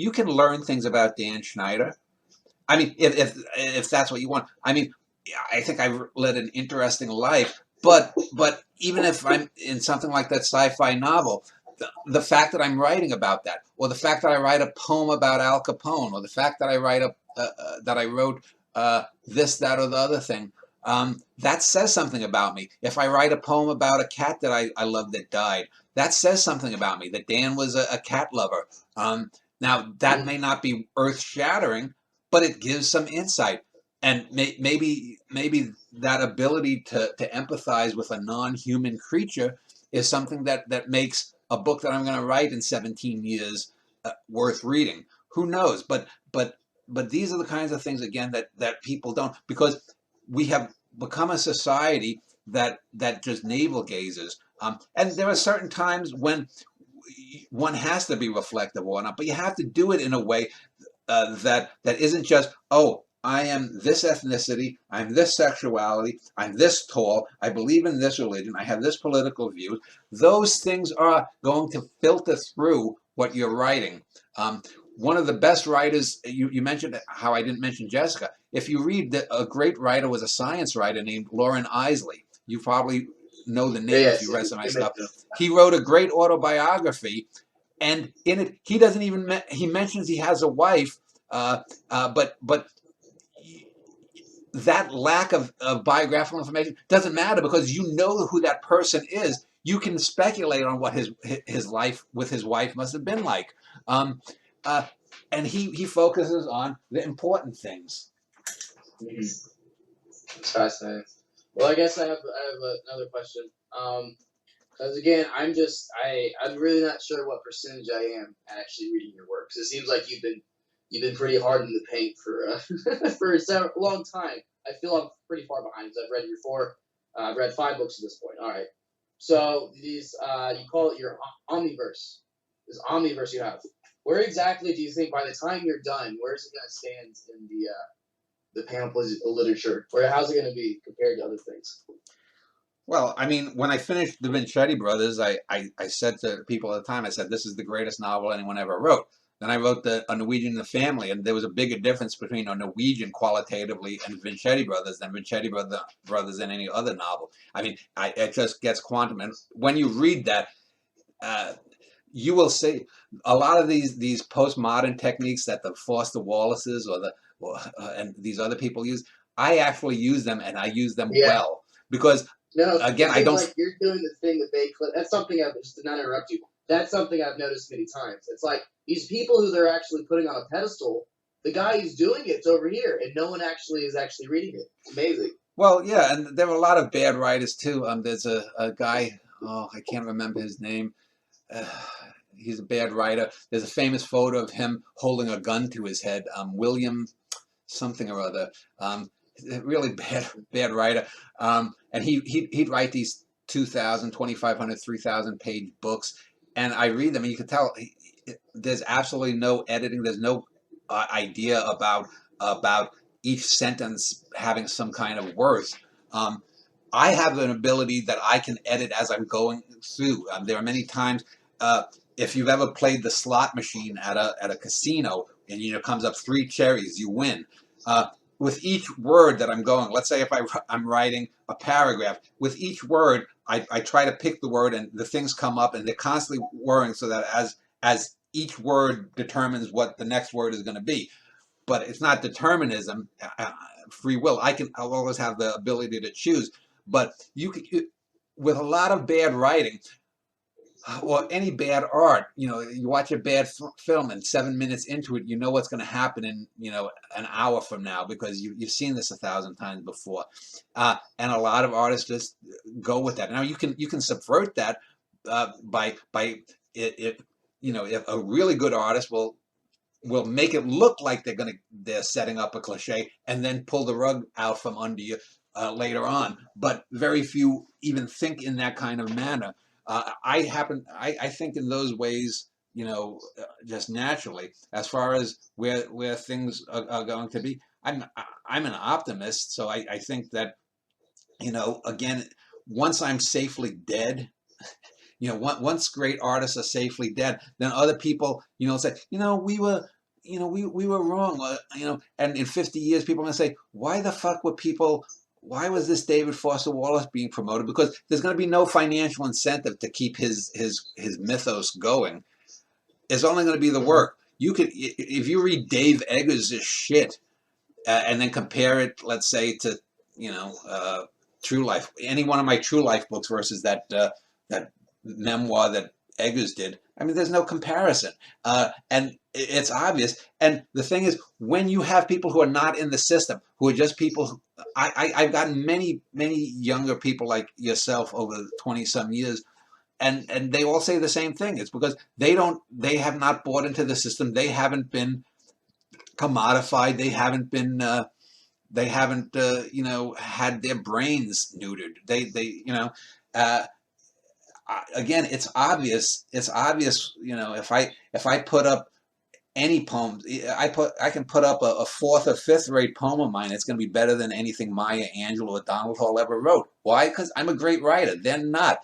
you can learn things about Dan Schneider. I mean, if that's what you want. I mean, I think I've led an interesting life, but even if I'm in something like that sci-fi novel, the fact that I'm writing about that, or the fact that I write a poem about Al Capone, or the fact that I write that I wrote this, that, or the other thing, that says something about me. If I write a poem about a cat that I love that died, that says something about me. That Dan was a cat lover. Now that may not be earth shattering, but it gives some insight, and maybe that ability to empathize with a non-human creature is something that makes a book that I'm going to write in 17 years worth reading. Who knows? But these are the kinds of things, again, that people don't, because we have become a society that just navel gazes. And there are certain times when one has to be reflective or not, but you have to do it in a way that isn't just, oh, I am this ethnicity, I'm this sexuality, I'm this tall, I believe in this religion, I have this political view. Those things are going to filter through what you're writing. One of the best writers, you mentioned how I didn't mention Jessica. If you read, a great writer was a science writer named Lauren Isley. You probably know the name if Yes, you read some of my you mentioned stuff. He wrote a great autobiography, and in it, he doesn't even he mentions he has a wife, but that lack of biographical information doesn't matter, because you know who that person is. You can speculate on what his life with his wife must have been like, um, uh, and he focuses on the important things. Mhm. It's fascinating. Well, I guess I have another question. Because again, I'm really not sure what percentage I am actually reading your work. 'Cause it seems like you've been pretty hard in the paint for for a long time. I feel I'm pretty far behind because I've read your four. I've read 5 books at this point. All right. So these you call it your omniverse. This omniverse you have. Where exactly do you think by the time you're done, where is it going to stand in the panoply literature? Where how's it going to be compared to other things? Well, I mean, when I finished the Vincetti Brothers, I said to people at the time, I said, this is the greatest novel anyone ever wrote. Then I wrote A Norwegian in the Family, and there was a bigger difference between a Norwegian qualitatively and Vincetti Brothers than Brothers in any other novel. I mean, it just gets quantum. And when you read that, uh, you will see a lot of these postmodern techniques that the Foster Wallaces and these other people use. I actually use them, and I use them Yeah. well, because No, again, it I seems don't. like you're doing the thing that they clip. That's something I've just to not interrupt you. That's something I've noticed many times. It's like these people who they're actually putting on a pedestal. The guy who's doing it's over here, and no one actually is actually reading it. It's amazing. Well, yeah, and there were a lot of bad writers too. There's a guy. Oh, I can't remember his name. Uh, he's a bad writer. There's a famous photo of him holding a gun to his head. William something or other. Really bad writer. And he'd write these 2,000, 2,500, 3,000 page books, and I read them, and you can tell there's absolutely no editing. There's no idea about each sentence having some kind of worth. Um, I have an ability that I can edit as I'm going through. There are many times, if you've ever played the slot machine at a casino, and comes up 3 cherries, you win. Uh, with each word that I'm going, let's say if I'm writing a paragraph, with each word I try to pick the word, and the things come up, and they're constantly worrying, so that as each word determines what the next word is going to be. But it's not determinism, free will. I'll always have the ability to choose. But with a lot of bad writing, or any bad art, you watch a bad film, and 7 minutes into it, you know what's going to happen in an hour from now, because you've seen this 1,000 times before. And a lot of artists just go with that. Now you can subvert that, by it, if a really good artist will make it look like they're setting up a cliche, and then pull the rug out from under you later on. But very few even think in that kind of manner. I think in those ways, just naturally, as far as where things are going to be. I'm an optimist, so I think that, again, once I'm safely dead, You know, once great artists are safely dead, then other people, you know, say, you know, we were wrong, you know, and in 50 years, people are going to say, why the fuck were people, why was this David Foster Wallace being promoted? Because there's going to be no financial incentive to keep his mythos going. It's only going to be the Mhm. work. You could, if you read Dave Eggers' shit, and then compare it, let's say, to, you know, True Life, any one of my True Life books versus that memoir that Eggers did. I mean, there's no comparison, and it's obvious. And the thing is, when you have people who are not in the system, who are just people, I've gotten many younger people like yourself over 20 some years, and they all say the same thing. It's because they have not bought into the system. They haven't been commodified. They haven't you know, had their brains neutered. They you know, uh, again, it's obvious. It's obvious. You know, if I put up any poem, I can put up a fourth or fifth rate poem of mine. It's going to be better than anything Maya Angelou or Donald Hall ever wrote. Why? Because I'm a great writer. They're not.